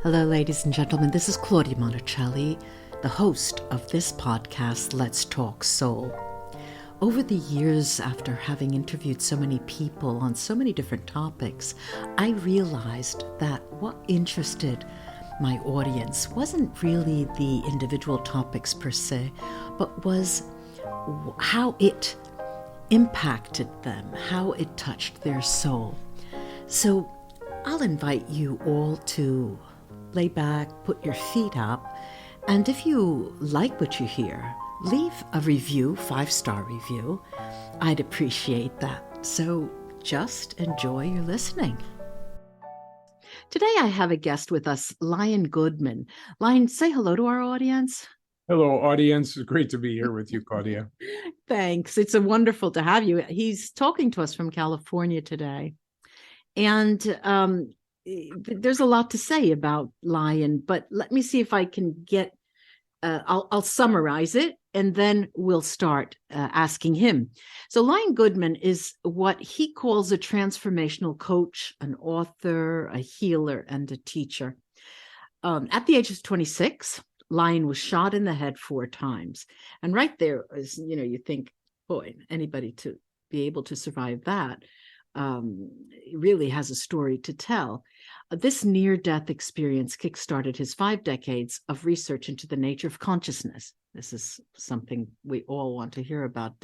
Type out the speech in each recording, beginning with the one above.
Hello, ladies and gentlemen. This is Claudia Monticelli, the host of this podcast, Let's Talk Soul. Over the years, after having interviewed so many people on so many different topics, I realized that what interested my audience wasn't really the individual topics per se, but was how it impacted them, how it touched their soul. So I'll invite you all to lay back, put your feet up, and if you like what you hear, leave a review, 5-star review. I'd appreciate that. So just enjoy your listening. Today I have a guest with us, Lion Goodman. Lion, say hello to our audience. Hello, audience. It's great to be here with you, Claudia. Thanks. It's wonderful to have you. He's talking to us from California today. And there's a lot to say about Lion, but let me see if I can get, I'll summarize it, and then we'll start asking him. So Lion Goodman is what he calls a transformational coach, an author, a healer, and a teacher. At the age of 26, Lion was shot in the head 4 times. And right there is, you think, boy, anybody to be able to survive that really has a story to tell. This near-death experience kickstarted his 5 decades of research into the nature of consciousness. This is something we all want to hear about.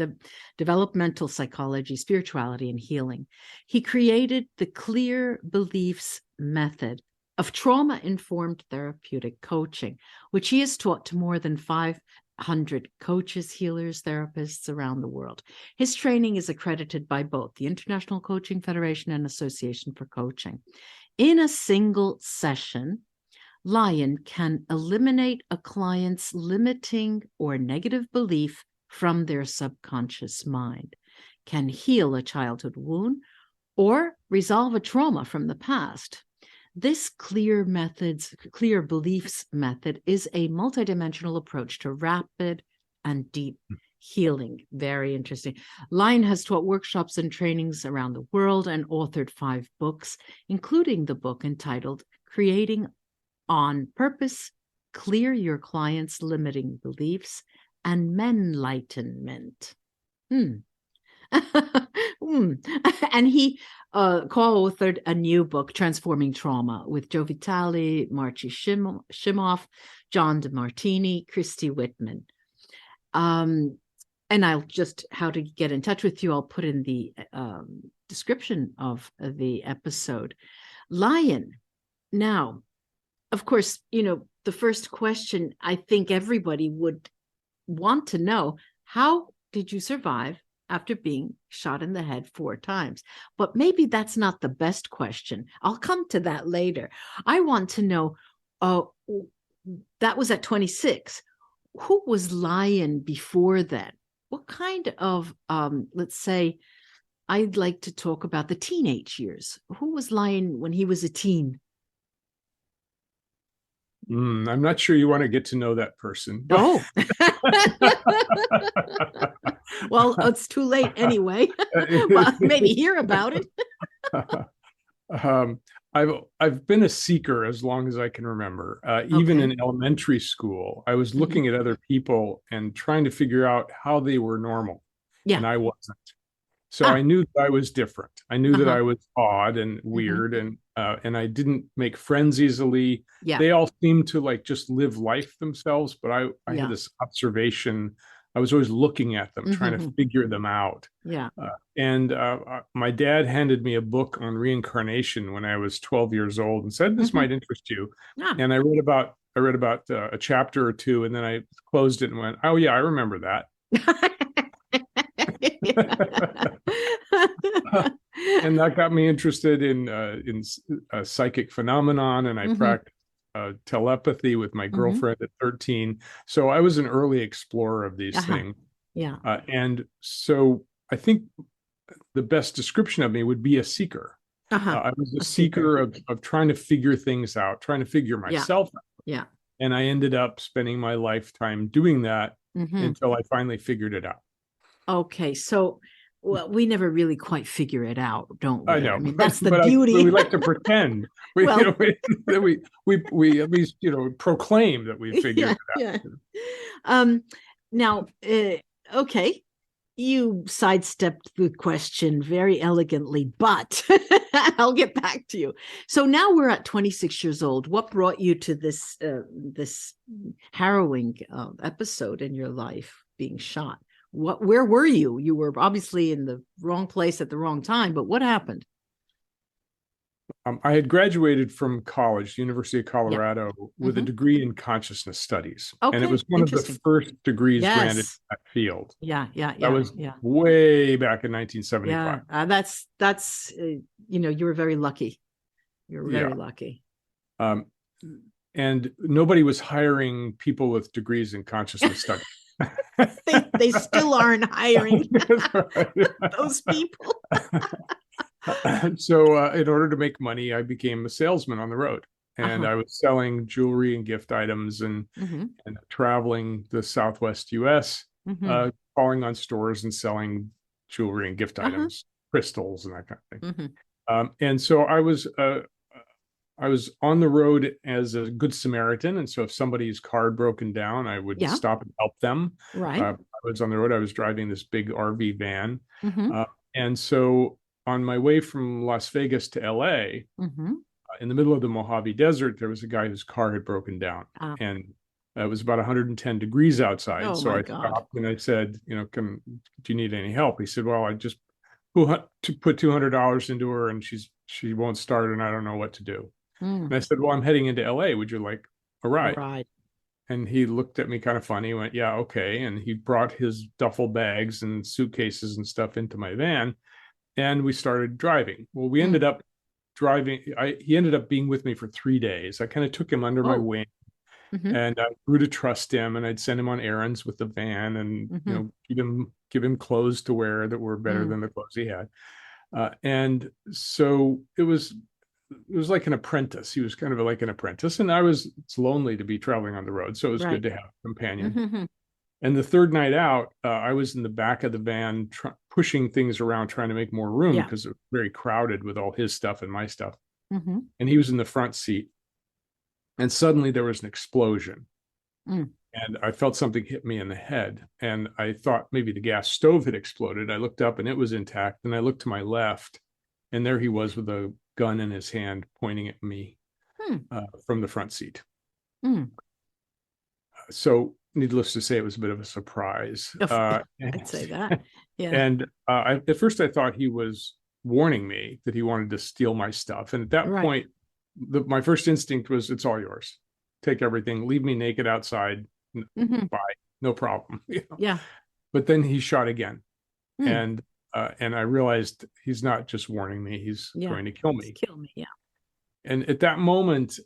Developmental psychology, spirituality, and healing. He created the Clear Beliefs method of trauma-informed therapeutic coaching, which he has taught to more than 500 coaches, healers, therapists around the world. His training is accredited by both the International Coaching Federation and Association for Coaching. In a single session, Lion can eliminate a client's limiting or negative belief from their subconscious mind, can heal a childhood wound, or resolve a trauma from the past. This Clear Beliefs method is a multidimensional approach to rapid and deep healing. Very interesting. Lion has taught workshops and trainings around the world and authored 5 books, including the book entitled Creating on Purpose, Clear Your Clients' Limiting Beliefs, and Menlightenment. And he co-authored a new book, Transforming Trauma, with Joe Vitale, Marci Shimoff, John Demartini, Christy Whitman. And I'll just, how to get in touch with you, I'll put in the description of the episode. Lion, now, of course, the first question I think everybody would want to know, how did you survive after being shot in the head 4 times? But maybe that's not the best question. I'll come to that later. I want to know, that was at 26. Who was Lion before then? What kind of, let's say, I'd like to talk about the teenage years. Who was Lion when he was a teen? I'm not sure you want to get to know that person. Oh. Well, it's too late anyway. Well, maybe hear about it. I've been a seeker as long as I can remember. Even in elementary school, I was looking at other people and trying to figure out how they were normal. Yeah. And I wasn't. So I knew that I was different. I knew that I was odd and weird, and I didn't make friends easily. Yeah. They all seemed to just live life themselves, but I had this observation. I was always looking at them, trying to figure them out. Yeah. And my dad handed me a book on reincarnation when I was 12 years old and said, this might interest you. Yeah. And I read about a chapter or 2, and then I closed it and went, oh yeah, I remember that. And that got me interested in psychic phenomenon, and I practiced telepathy with my girlfriend at 13. So I was an early explorer of these things. Yeah. And so I think the best description of me would be a seeker. I was a seeker of trying to figure things out, trying to figure myself out. Yeah. And I ended up spending my lifetime doing that until I finally figured it out. Okay. So Well, we never really quite figure it out, don't we? I know. I mean, that's the but beauty. we like to pretend Well, that we at least, proclaim that we figured it out. Yeah. Now, okay, you sidestepped the question very elegantly, but I'll get back to you. So now we're at 26 years old. What brought you to this harrowing episode in your life, being shot? Where were you? You were obviously in the wrong place at the wrong time, but what happened? I had graduated from college, University of Colorado, with a degree in consciousness studies. Okay, and it was one of the first degrees granted in that field. That was way back in 1975. That's you were very lucky. You were very lucky. And nobody was hiring people with degrees in consciousness studies. they still aren't hiring those people. So in order to make money, I became a salesman on the road, and I was selling jewelry and gift items and traveling the Southwest US, calling on stores and selling jewelry and gift items, crystals and that kind of thing. And so I was on the road as a good Samaritan. And so if somebody's car broken down, I would stop and help them. Right. I was on the road. I was driving this big RV van. And so on my way from Las Vegas to LA, in the middle of the Mojave Desert, there was a guy whose car had broken down. And it was about 110 degrees outside. So I stopped and I said, do you need any help? He said, well, I just put $200 into her and she won't start and I don't know what to do. And I said, well, I'm heading into LA. Would you like a ride? Right. And he looked at me kind of funny, went, yeah, okay. And he brought his duffel bags and suitcases and stuff into my van. And we started driving. Well, we ended up driving. He ended up being with me for 3 days. I kind of took him under my wing and I grew to trust him. And I'd send him on errands with the van and, give him clothes to wear that were better than the clothes he had. And so it was like an apprentice. He was kind of like an apprentice. And it's lonely to be traveling on the road. So it was good to have a companion. And the third night out, I was in the back of the van, pushing things around, trying to make more room because it was very crowded with all his stuff and my stuff. And he was in the front seat. And suddenly there was an explosion. And I felt something hit me in the head. And I thought maybe the gas stove had exploded. I looked up and it was intact. And I looked to my left, and there he was with a gun in his hand pointing at me from the front seat. So needless to say, it was a bit of a surprise. I'd say that. Yeah. And at first I thought he was warning me that he wanted to steal my stuff. And at that point, my first instinct was, it's all yours. Take everything, leave me naked outside. Bye. No problem. Yeah. But then he shot again. And I realized he's not just warning me, he's going to kill me. Kill me, yeah. And at that moment,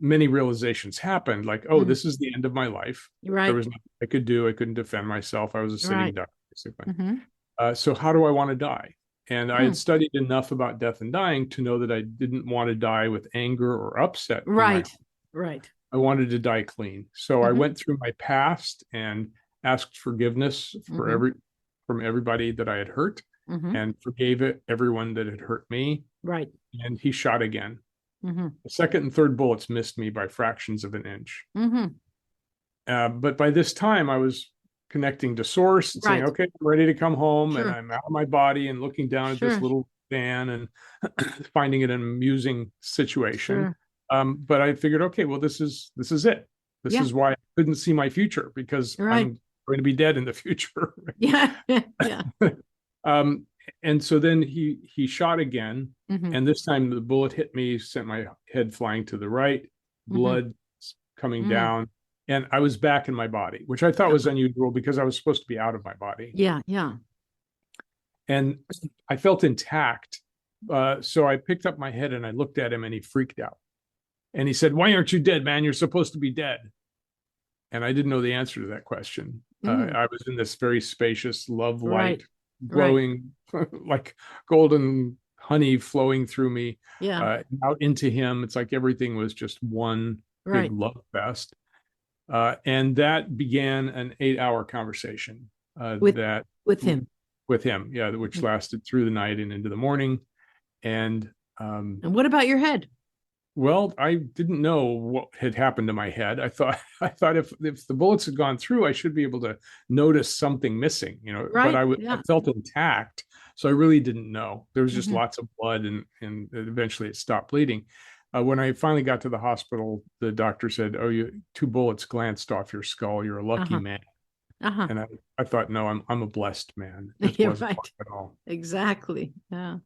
many realizations happened, like, oh, this is the end of my life. Right. There was nothing I could do. I couldn't defend myself. I was a sitting duck, basically. So how do I want to die? And I had studied enough about death and dying to know that I didn't want to die with anger or upset. Right. I wanted to die clean. So I went through my past and asked forgiveness from everybody that I had hurt, and forgave everyone that had hurt me. Right. And he shot again. The second and third bullets missed me by fractions of an inch. But by this time, I was connecting to source and saying, okay, I'm ready to come home. And I'm out of my body and looking down at this little van and finding it an amusing situation. But I figured, okay, well, this is it. This is why I couldn't see my future, because I'm going to be dead in the future. And so then he shot again, and this time the bullet hit me, sent my head flying to the right, blood coming down, and I was back in my body, which I thought was unusual because I was supposed to be out of my body. And I felt intact. So I picked up my head and I looked at him, and he freaked out. And he said, "Why aren't you dead, man? You're supposed to be dead." And I didn't know the answer to that question. I was in this very spacious love light, glowing like golden honey flowing through me, out into him. It's like everything was just one big love fest. And that began an 8-hour conversation with him. with him, yeah, which lasted through the night and into the morning. And what about your head? well, I didn't know what had happened to my head. I thought if the bullets had gone through, I should be able to notice something missing, but I felt intact. So I really didn't know. There was just lots of blood, and eventually it stopped bleeding. When I finally got to the hospital, the doctor said, "Oh, 2 bullets glanced off your skull. You're a lucky man." And I thought, no, I'm a blessed man. It wasn't right at all. Exactly. Yeah.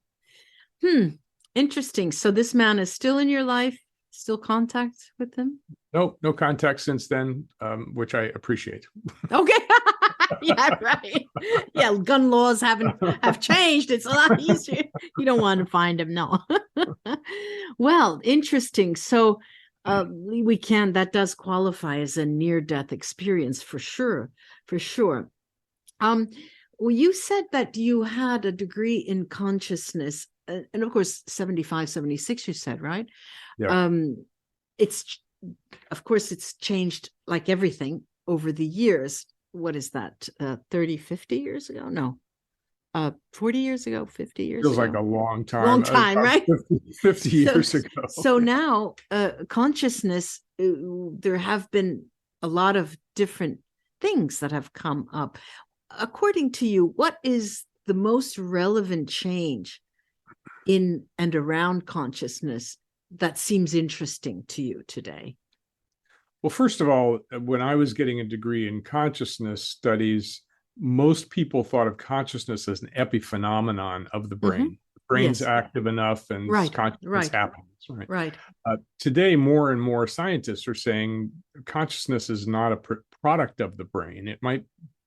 Interesting. So this man is still in your life, still contact with him? No contact since then, which I appreciate. Okay. Yeah, right. Yeah, gun laws have changed. It's a lot easier. You don't want to find him, no. Well, interesting. So that does qualify as a near-death experience for sure. Well, you said that you had a degree in consciousness, and of course 75, 76 you said, right? Yeah. It's changed like everything over the years. What is that, 30, 50 years ago? No, 40 years ago, 50 years Feels ago. Like a long time, right? 50 years ago. So now consciousness, there have been a lot of different things that have come up. According to you, what is the most relevant change in and around consciousness that seems interesting to you today? Well, first of all, when I was getting a degree in consciousness studies, most people thought of consciousness as an epiphenomenon of the brain. The brain's active enough and consciousness happens. Right. Today, more and more scientists are saying consciousness is not a product of the brain.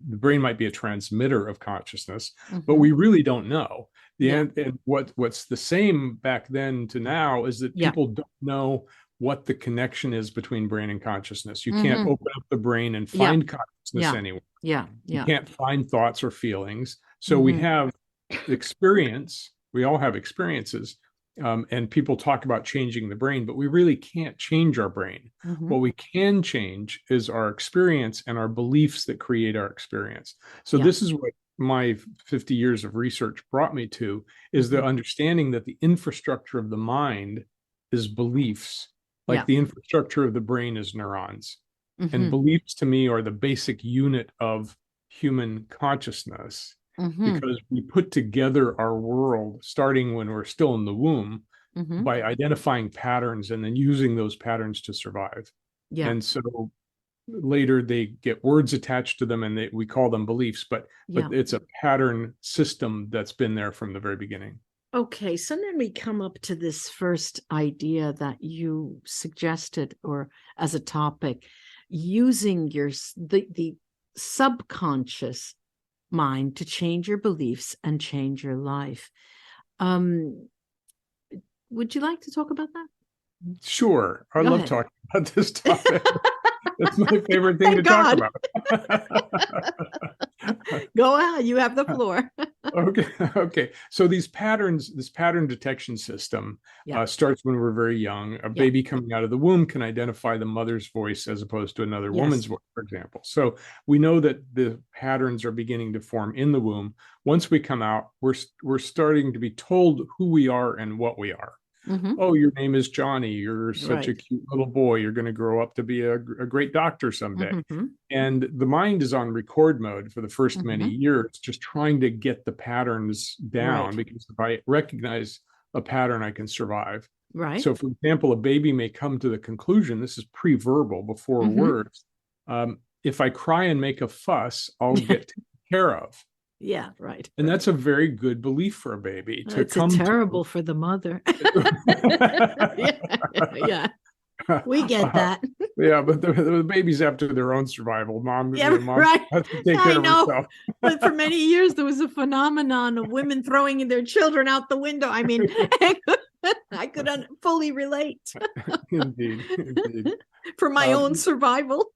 The brain might be a transmitter of consciousness, but we really don't know. And what's the same back then to now is that people don't know what the connection is between brain and consciousness. You can't open up the brain and find consciousness anywhere. You can't find thoughts or feelings. So we have experience. We all have experiences. And people talk about changing the brain, but we really can't change our brain. What we can change is our experience and our beliefs that create our experience. So this is what my 50 years of research brought me to, is the understanding that the infrastructure of the mind is beliefs, like the infrastructure of the brain is neurons. And beliefs to me are the basic unit of human consciousness. Because we put together our world starting when we're still in the womb by identifying patterns and then using those patterns to survive. And so later they get words attached to them and we call them beliefs, but it's a pattern system that's been there from the very beginning. Okay, so then we come up to this first idea that you suggested, or as a topic, using the subconscious mind to change your beliefs and change your life. Would you like to talk about that? Sure. I love talking about this topic. It's my favorite thing to talk about. Go ahead. You have the floor. Okay. So this pattern detection system starts when we're very young. A baby coming out of the womb can identify the mother's voice as opposed to another woman's voice, for example. So we know that the patterns are beginning to form in the womb. Once we come out, we're starting to be told who we are and what we are. Oh, your name is Johnny. You're such a cute little boy. You're going to grow up to be a great doctor someday. And the mind is on record mode for the first many years, just trying to get the patterns down, because if I recognize a pattern, I can survive. So, for example, a baby may come to the conclusion, this is pre-verbal, before words. If I cry and make a fuss, I'll get taken care of. And that's a very good belief for a baby to come to. It's terrible for the mother. We get that. But the baby's after their own survival. Mom has to take care of herself. But for many years, there was a phenomenon of women throwing their children out the window. I mean, I could fully relate. Indeed. For my own survival.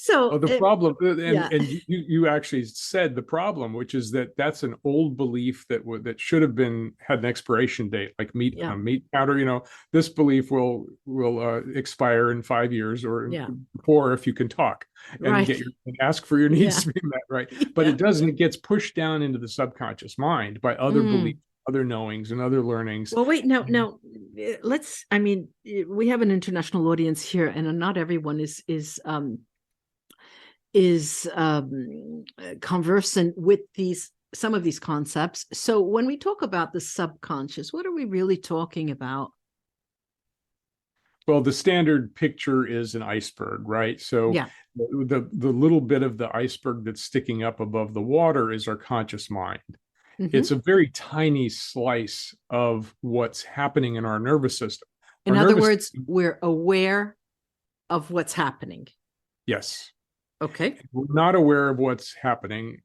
So the problem, yeah. and you actually said the problem, which is that's an old belief that should have had an expiration date, like meat powder. This belief will expire in 5 years or before, if you can talk and ask for your needs to be met, right? But it doesn't. It gets pushed down into the subconscious mind by other beliefs, other knowings, and other learnings. Well, wait, now, we have an international audience here, and not everyone is conversant with some of these concepts. So when we talk about the subconscious, what are we really talking about? Well, the standard picture is an iceberg, right? So the little bit of the iceberg that's sticking up above the water is our conscious mind. It's a very tiny slice of what's happening in our nervous system. In other words, we're aware of what's happening. Yes. Okay. We're not aware of what's happening.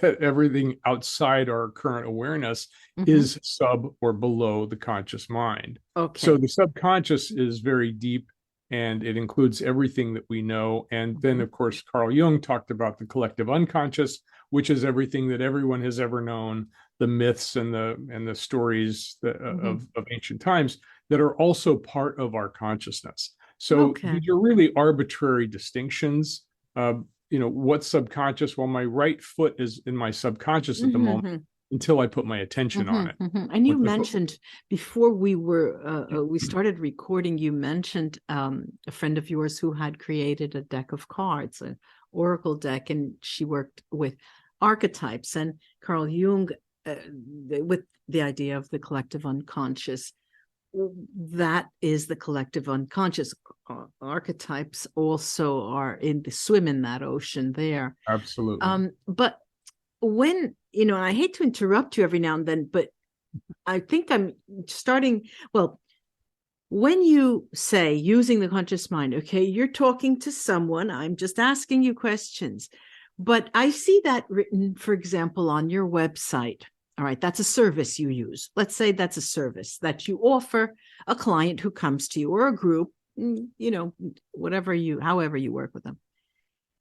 Everything outside our current awareness is sub or below the conscious mind. Okay. So the subconscious is very deep, and it includes everything that we know. And then, of course, Carl Jung talked about the collective unconscious, which is everything that everyone has ever known, the myths and the stories of ancient times that are also part of our consciousness. So these are really arbitrary distinctions. What's subconscious? Well, my right foot is in my subconscious at the moment until I put my attention on it. And you mentioned before we started recording, you mentioned a friend of yours who had created a deck of cards, an oracle deck, and she worked with archetypes, and Carl Jung with the idea of the collective unconscious. That is the collective unconscious. Archetypes also swim in that ocean there. Absolutely. But when, and I hate to interrupt you every now and then, but I think I'm starting, when you say using the conscious mind, okay, you're talking to someone, I'm just asking you questions, but I see that written, for example, on your website. All right, that's a service you use. Let's say that's a service that you offer a client who comes to you, or a group, however you work with them.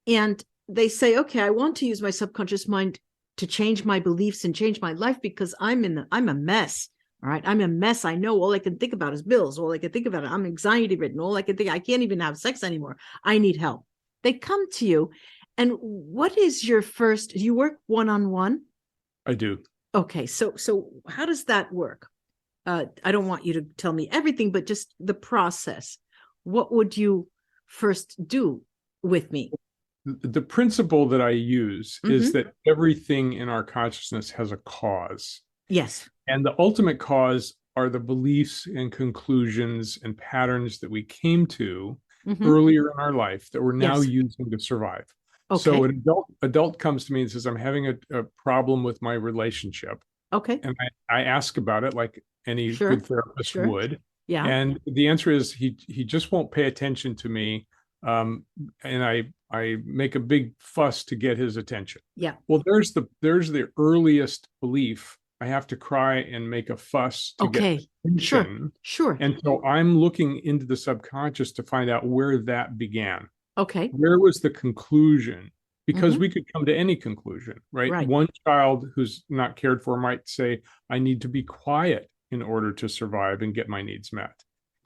And they say, okay, I want to use my subconscious mind to change my beliefs and change my life because I'm a mess. All right, I'm a mess. I know all I can think about is bills. All I can think about I'm anxiety ridden. All I can think, I can't even have sex anymore. I need help. They come to you. And what is your first, do you work one-on-one? I do. Okay, so how does that work? I don't want you to tell me everything, but just the process. What would you first do with me? The principle that I use is that everything in our consciousness has a cause. Yes. And the ultimate cause are the beliefs and conclusions and patterns that we came to earlier in our life that we're now using to survive. Okay. So an adult comes to me and says, I'm having a problem with my relationship. Okay. And I ask about it like any good therapist would. Yeah. And the answer is he just won't pay attention to me. And I make a big fuss to get his attention. Yeah. Well, there's the earliest belief. I have to cry and make a fuss to get attention. Sure. And so I'm looking into the subconscious to find out where that began. Okay. Where was the conclusion? Because we could come to any conclusion, right? One child who's not cared for might say, I need to be quiet in order to survive and get my needs met.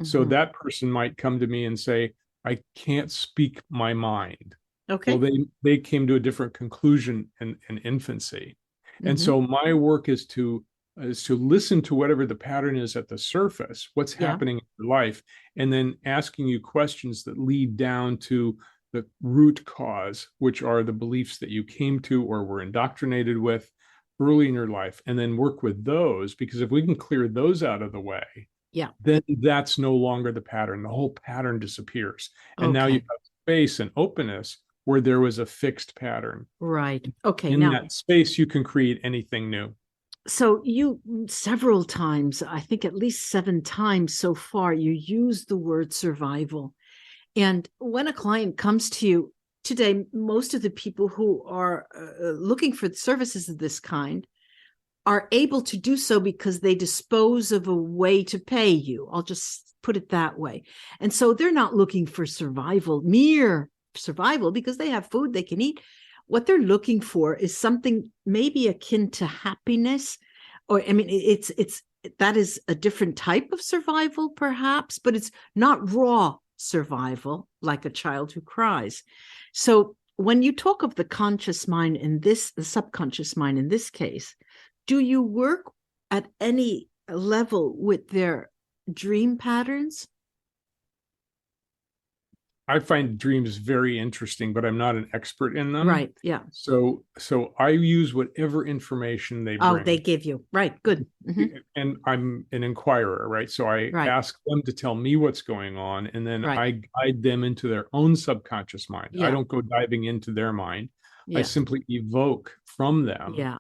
So that person might come to me and say, I can't speak my mind. Okay. Well, they came to a different conclusion in infancy. And so my work is to listen to whatever the pattern is at the surface, what's happening in your life, and then asking you questions that lead down to the root cause, which are the beliefs that you came to or were indoctrinated with early in your life, and then work with those, because if we can clear those out of the way, then that's no longer the pattern. The whole pattern disappears. And now you have space and openness where there was a fixed pattern. Right. Okay. In that space, you can create anything new. So you several times, I think at least 7 times so far, you use the word survival. And when a client comes to you today, most of the people who are looking for services of this kind are able to do so because they dispose of a way to pay you. I'll just put it that way. And so they're not looking for survival, mere survival because they have food they can eat. What they're looking for is something maybe akin to happiness, or I mean, it's that is a different type of survival, perhaps, but it's not raw survival like a child who cries. So when you talk of the conscious mind in this, the subconscious mind in this case, do you work at any level with their dream patterns? I find dreams very interesting, but I'm not an expert in them. Right. Yeah. So I use whatever information they bring. Oh, they give you. Right. Good. Mm-hmm. And I'm an inquirer, right? So I ask them to tell me what's going on, and then I guide them into their own subconscious mind. Yeah. I don't go diving into their mind. Yeah. I simply evoke from them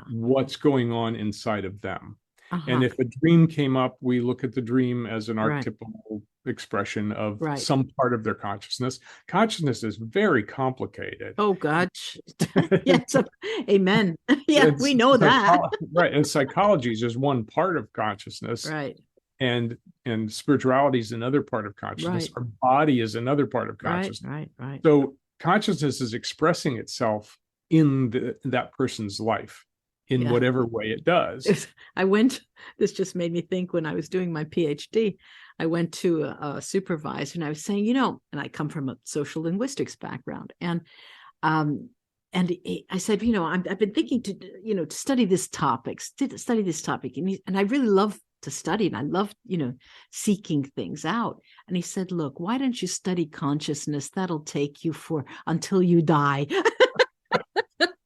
what's going on inside of them. And if a dream came up, we look at the dream as an archetypal expression of some part of their consciousness. Consciousness is very complicated. Oh, gosh. Yes. Amen. Yeah, we know that. Right. And psychology is just one part of consciousness. Right. And spirituality is another part of consciousness. Our body is another part of consciousness. Right. So consciousness is expressing itself in that person's life in whatever way it does. This just made me think when I was doing my PhD, I went to a supervisor and I was saying, and I come from a social linguistics background. And I said, I've been thinking to study this topic. And I really love to study, and I love, seeking things out. And he said, look, why don't you study consciousness? That'll take you until you die.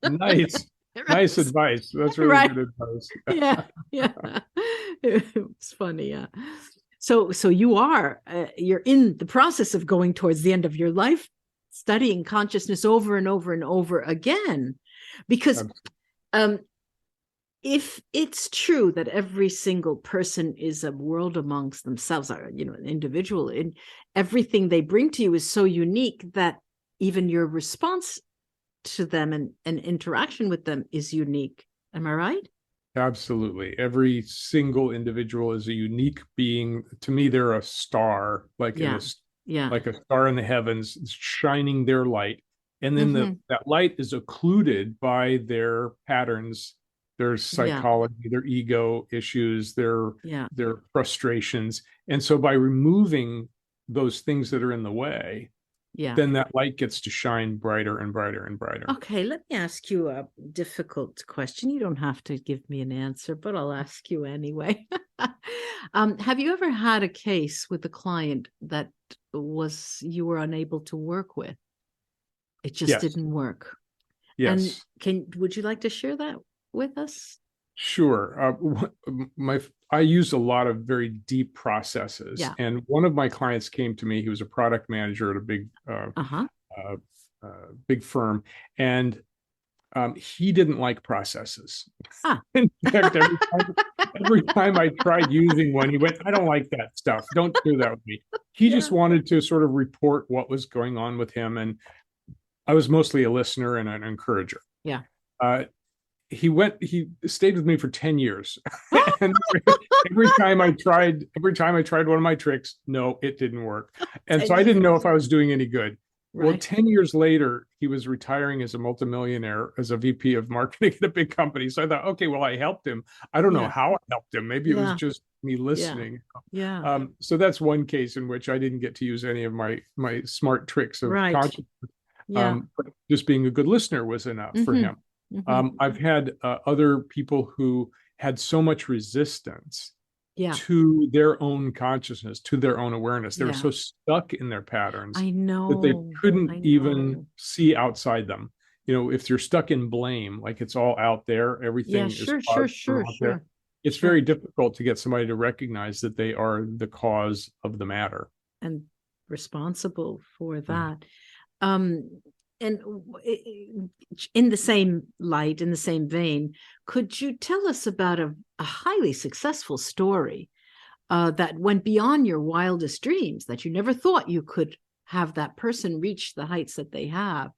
Nice. Nice advice. That's really good advice. Yeah. It's funny. Yeah. So you're in the process of going towards the end of your life, studying consciousness over and over and over again, because if it's true that every single person is a world amongst themselves, or an individual, and everything they bring to you is so unique that even your response to them and interaction with them is unique. Am I right? Absolutely. Every single individual is a unique being. To me, they're a star, like a star in the heavens, shining their light. And then that light is occluded by their patterns, their psychology, their ego issues, their frustrations. And so by removing those things that are in the way, then that light gets to shine brighter and brighter and brighter. Okay, let me ask you a difficult question. You don't have to give me an answer, but I'll ask you anyway. Have you ever had a case with a client that you were unable to work with? It just didn't work. Yes. And would you like to share that with us? Sure. I use a lot of very deep processes. Yeah. And one of my clients came to me. He was a product manager at a big firm, and he didn't like processes. In fact, every time I tried using one, he went, "I don't like that stuff. Don't do that with me." He just wanted to sort of report what was going on with him, and I was mostly a listener and an encourager. Yeah. He stayed with me for 10 years. And every time I tried one of my tricks, no, it didn't work. And so I didn't know if I was doing any good. Right. Well, 10 years later, he was retiring as a multimillionaire, as a VP of marketing at a big company. So I thought, okay, well, I helped him. I don't know how I helped him. Maybe it was just me listening. Yeah. So that's one case in which I didn't get to use any of my smart tricks of consciousness. But just being a good listener was enough for him. I've had other people who had so much resistance to their own consciousness, to their own awareness. They were so stuck in their patterns that they couldn't even see outside them. If you're stuck in blame, like it's all out there, everything is sure. There. It's very difficult to get somebody to recognize that they are the cause of the matter and responsible for that. And in the same light, in the same vein, could you tell us about a highly successful story that went beyond your wildest dreams, that you never thought you could have that person reach the heights that they have?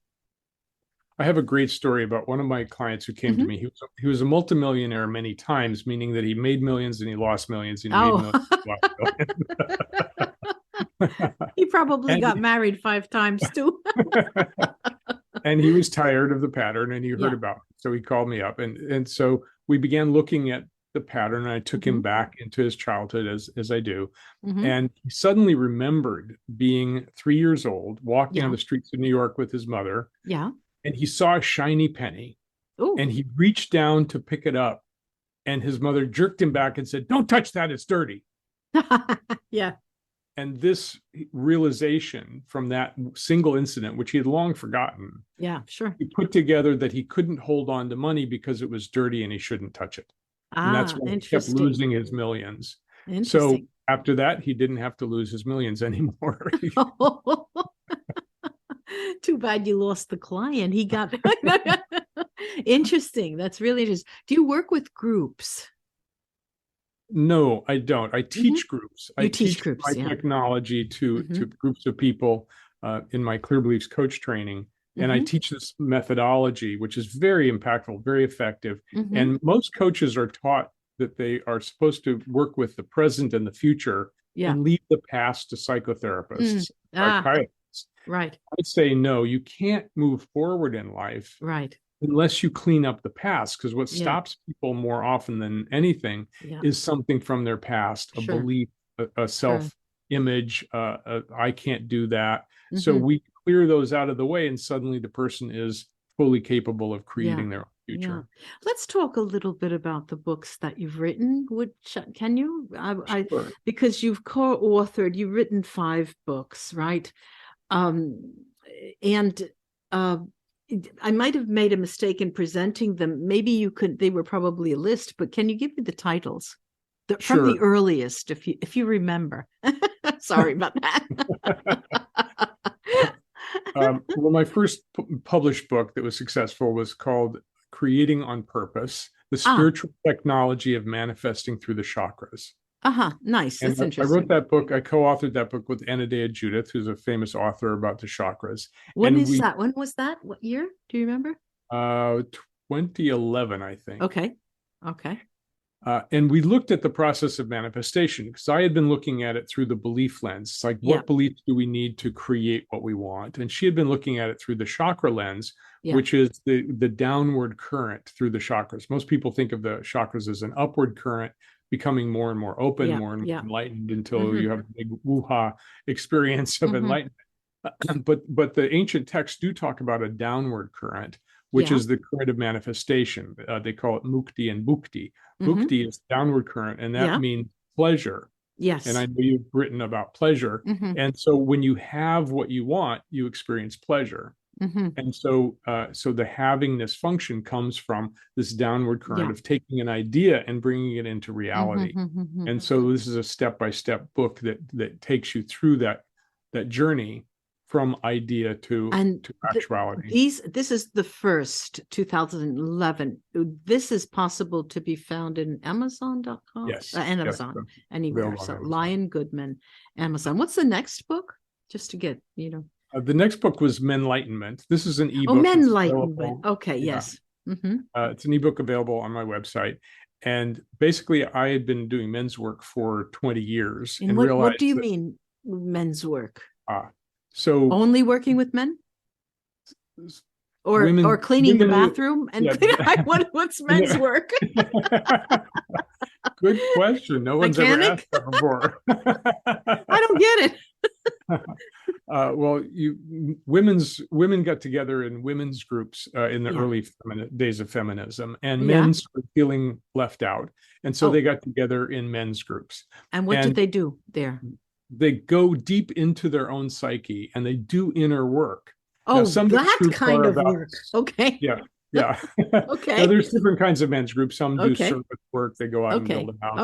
I have a great story about one of my clients who came to me. He was a multimillionaire many times, meaning that he made millions and he lost millions and he made millions and he lost millions. He probably got married 5 times too. And he was tired of the pattern, and he heard about it. So he called me up, and so we began looking at the pattern. And I took him back into his childhood, as I do. And he suddenly remembered being 3 years old, walking on the streets of New York with his mother. Yeah. And he saw a shiny penny. Ooh. And he reached down to pick it up. And his mother jerked him back and said, "Don't touch that, it's dirty." Yeah. And this realization from that single incident, which he had long forgotten, he put together that he couldn't hold on to money because it was dirty and he shouldn't touch it. And that's why he kept losing his millions. So after that, he didn't have to lose his millions anymore. Too bad you lost the client. He got interesting. That's really interesting. Do you work with groups? No, I don't. I teach groups. I teach groups, my technology to groups of people in my Clear Beliefs coach training. And I teach this methodology, which is very impactful, very effective. And most coaches are taught that they are supposed to work with the present and the future and leave the past to psychotherapists, psychiatrists. Right. I'd say, no, you can't move forward in life. Right. Unless you clean up the past, because what stops people more often than anything is something from their past, a belief, a self-image, I can't do that. So we clear those out of the way, and suddenly the person is fully capable of creating their own future. Let's talk a little bit about the books that you've written. Can you? Sure. Because you've you've written 5 books, right? I might have made a mistake in presenting them. Maybe you could, they were probably a list, but can you give me the titles from the earliest, if you remember? Sorry about that. Well, my first published book that was successful was called Creating on Purpose, The Spiritual Technology of Manifesting Through the Chakras. Nice. That's interesting. I wrote that book. I co-authored that book with Anadea Judith, who's a famous author about the chakras. When was that? What year? Do you remember? 2011, I think. Okay. And we looked at the process of manifestation because I had been looking at it through the belief lens. It's like, what beliefs do we need to create what we want? And she had been looking at it through the chakra lens, which is the downward current through the chakras. Most people think of the chakras as an upward current, becoming more and more open, more and more enlightened until you have a big woo-ha experience of enlightenment. But the ancient texts do talk about a downward current, which is the current of manifestation. They call it mukti and bhukti. Bhukti is downward current, and that means pleasure. Yes. And I know you've written about pleasure. And so when you have what you want, you experience pleasure. And so the havingness function comes from this downward current of taking an idea and bringing it into reality. And so this is a step-by-step book that takes you through that journey from idea to actuality. This is the first 2011. This is possible to be found in Amazon.com. Yes. And Amazon, anywhere. So Amazon. Lion Goodman, Amazon. What's the next book? Just to get, the next book was Menlightenment. This is an ebook. Oh, Menlightenment. Okay, yes. It's an ebook available on my website. And basically, I had been doing men's work for 20 years. And what do you mean, men's work? So only working with men? Or cleaning the bathroom? And what's men's work? Good question. No one's ever asked that before. I don't get it. Well, women got together in women's groups in the early days of feminism, and men were feeling left out, and so they got together in men's groups. And what did they do there? They go deep into their own psyche and they do inner work. Oh, that kind of work. Okay. Yeah. Okay. Now, there's different kinds of men's groups. Some do service work. They go out and build a house.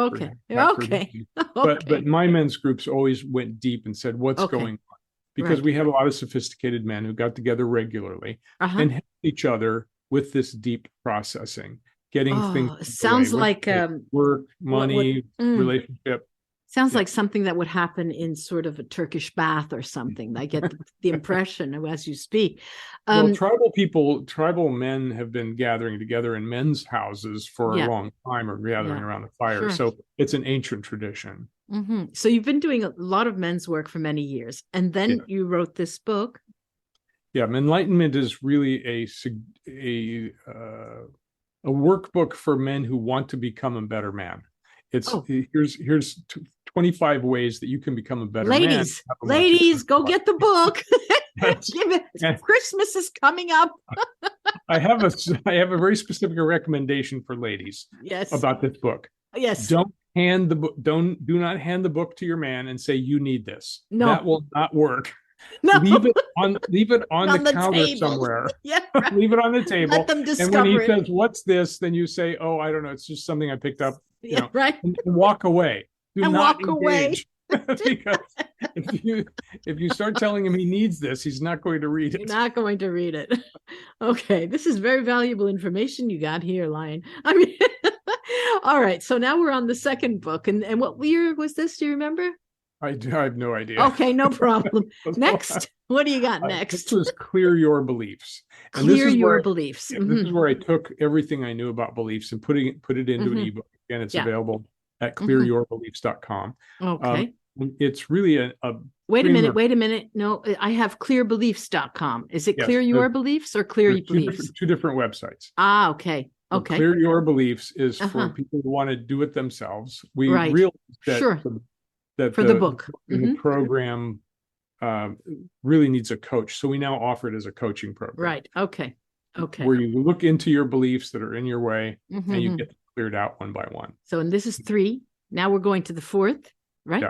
Okay. But my men's groups always went deep and said, what's going on? Because we have a lot of sophisticated men who got together regularly and helped each other with this deep processing, getting things. Sounds like work, money, relationship. Sounds like something that would happen in sort of a Turkish bath or something. I get the impression as you speak. Well, tribal men have been gathering together in men's houses for a long time, or gathering around a fire. So it's an ancient tradition. So you've been doing a lot of men's work for many years, and then you wrote this book. Yeah, Menlightenment is really a workbook for men who want to become a better man. Here's 25 ways that you can become a better man. Ladies, go get the book. Christmas is coming up. I have a very specific recommendation for ladies about this book. Yes. Don't hand the book. Do not hand the book to your man and say you need this. No, that will not work. No. Leave it on the counter table. somewhere. Yeah, right. Leave it on the table. Let them discover and when he it. says, "What's this?" then you say, "Oh, I don't know. It's just something I picked up." Right. And walk away. Do not walk engage. Because if you start telling him he needs this, he's not going to read it. You're not going to read it. Okay, this is very valuable information you got here, Lion. I mean, all right. So now we're on the second book, and what year was this? Do you remember? I have no idea. Okay, no problem. Next, what do you got next? This was Clear Your Beliefs. And Clear Your Beliefs. This is where I took everything I knew about beliefs and put it into an ebook. Again, it's available at clearyourbeliefs.com. Okay. It's really a wait a minute. No, I have clearbeliefs.com. Is it Clear Your Beliefs or Clear Beliefs? Two different websites. Okay. Okay. Clear Your Beliefs is for people who want to do it themselves. We realized that for the book, the program really needs a coach. So we now offer it as a coaching program. Right. Okay. Where you look into your beliefs that are in your way and you get cleared out one by one. So, and this is 3. Now we're going to the 4th, right?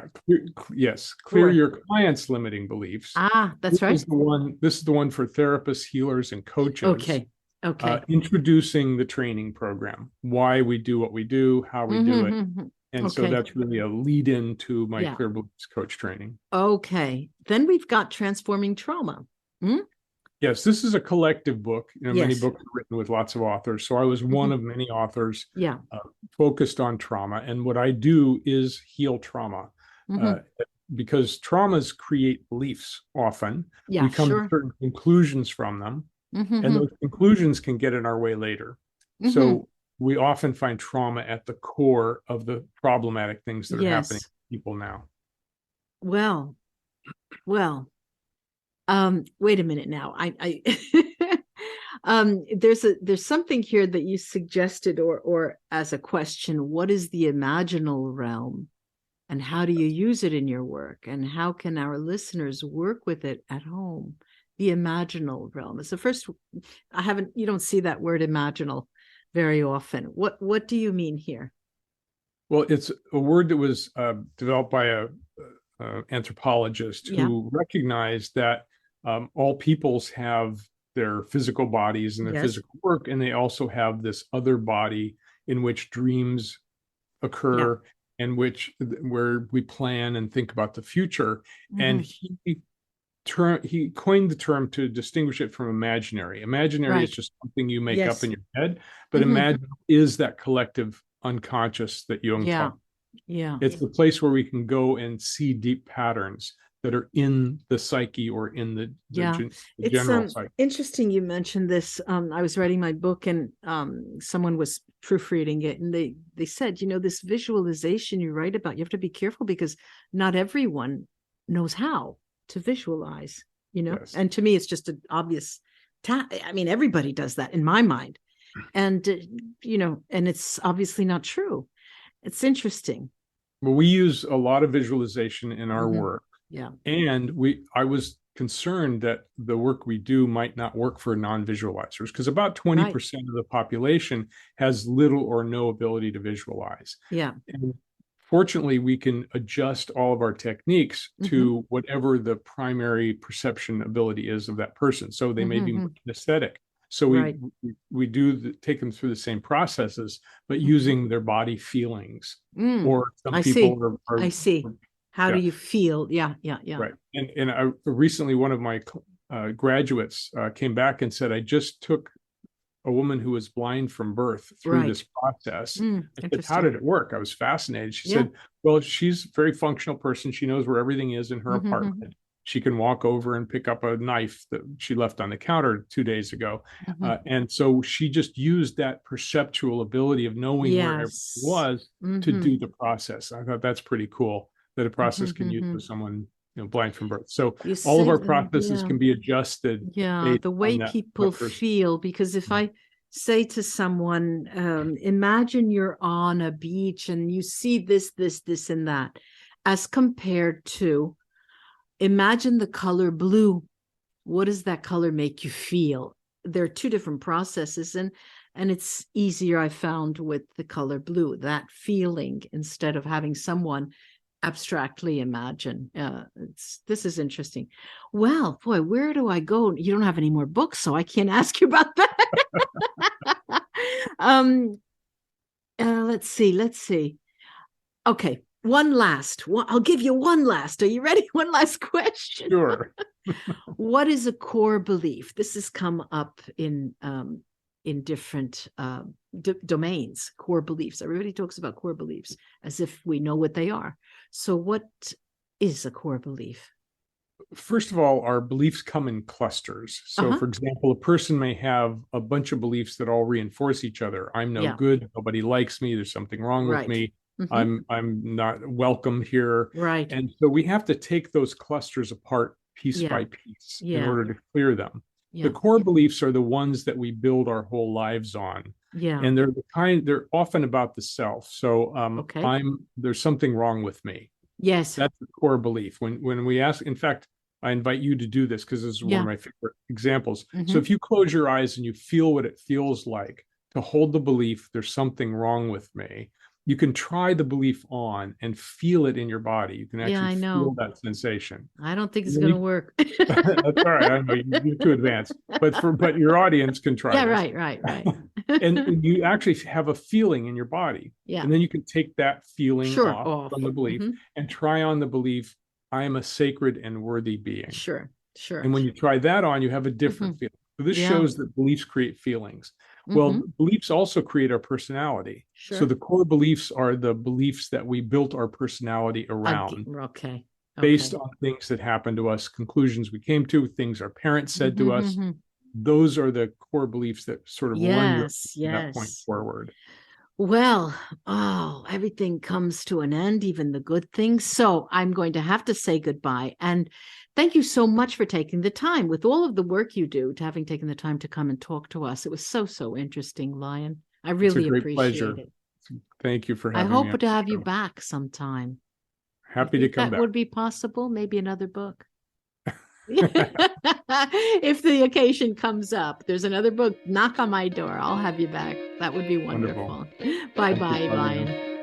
Yeah. Clear your clients' limiting beliefs. That's right. This is the one for therapists, healers, and coaches. Okay. Introducing the training program, why we do what we do, how we do it. And so that's really a lead in to my Clear Beliefs coach training. Okay. Then we've got Transforming Trauma. Yes, this is a collective book. Many books are written with lots of authors. So I was one of many authors focused on trauma. And what I do is heal trauma because traumas create beliefs often. We come to certain conclusions from them. And those conclusions can get in our way later. So we often find trauma at the core of the problematic things that are happening to people now. Well, wait a minute now. There's something here that you suggested or as a question. What is the imaginal realm, and how do you use it in your work, and how can our listeners work with it at home? The imaginal realm. It's the first. You don't see that word imaginal very often. What do you mean here? Well, it's a word that was developed by a anthropologist who recognized that all peoples have their physical bodies and their physical work, and they also have this other body in which dreams occur and where we plan and think about the future. And he coined the term to distinguish it from imaginary. Imaginary is just something you make up in your head, but imagine is that collective unconscious that Jung talked. It's the place where we can go and see deep patterns that are in the psyche or in the general psyche. Interesting you mentioned this. I was writing my book and someone was proofreading it, and they said, this visualization you write about, you have to be careful because not everyone knows how to visualize, and to me it's just an obvious everybody does that in my mind, and and it's obviously not true. It's interesting. Well, we use a lot of visualization in our work, and I was concerned that the work we do might not work for non-visualizers because about 20% of the population has little or no ability to visualize. And fortunately, we can adjust all of our techniques to whatever the primary perception ability is of that person. So they may be aesthetic. So we take them through the same processes, but using their body feelings. Or some people are. I see. How do you feel? Yeah. Right. And I recently, one of my graduates came back and said, I just took a woman who was blind from birth through this process. I said, how did it work? I was fascinated. She said, well, she's a very functional person. She knows where everything is in her apartment. She can walk over and pick up a knife that she left on the counter 2 days ago. And so she just used that perceptual ability of knowing where everything was to do the process. I thought that's pretty cool. that a process can use with someone, blind from birth. So You all of say our that, processes yeah. can be adjusted. Yeah, the way on that, people feel, because if I say to someone, imagine you're on a beach and you see this, and that, as compared to imagine the color blue, what does that color make you feel? There are two different processes, and it's easier, I found, with the color blue, that feeling, instead of having someone abstractly imagine. This is interesting. Well, boy, where do I go? You don't have any more books, so I can't ask you about that. Let's see. Okay, I'll give you one last. Are you ready? One last question. Sure. What is a core belief? This has come up in different domains. Core beliefs. Everybody talks about core beliefs as if we know what they are. So what is a core belief? First of all, our beliefs come in clusters. So, for example, a person may have a bunch of beliefs that all reinforce each other. I'm no good. Nobody likes me. There's something wrong with me. I'm not welcome here. Right. And so we have to take those clusters apart piece by piece in order to clear them. The core beliefs are the ones that we build our whole lives on. Yeah. And they're often about the self. So there's something wrong with me. Yes. That's the core belief. When we ask, in fact, I invite you to do this because this is one of my favorite examples. So if you close your eyes and you feel what it feels like to hold the belief, there's something wrong with me, you can try the belief on and feel it in your body. You can actually feel that sensation. I don't think it's going to work. That's all right. I know you're too advanced, but your audience can try. Yeah, this. right. and you actually have a feeling in your body. Yeah. And then you can take that feeling off from the belief and try on the belief, I am a sacred and worthy being. Sure. And when you try that on, you have a different feeling. So this shows that beliefs create feelings. Well, beliefs also create our personality. Sure. So the core beliefs are the beliefs that we built our personality around. Okay. Based on things that happened to us, conclusions we came to, things our parents said to us. Those are the core beliefs that sort of run you from that point forward. Well, everything comes to an end, even the good things. So I'm going to have to say goodbye. And thank you so much for taking the time, with all of the work you do, to having taken the time to come and talk to us. It was so interesting, Lion. I really appreciate it. Thank you for having me. I hope to have you back sometime. Happy to come back. That would be possible. Maybe another book. If the occasion comes up, there's another book, knock on my door. I'll have you back. That would be wonderful. Bye-bye, Lion.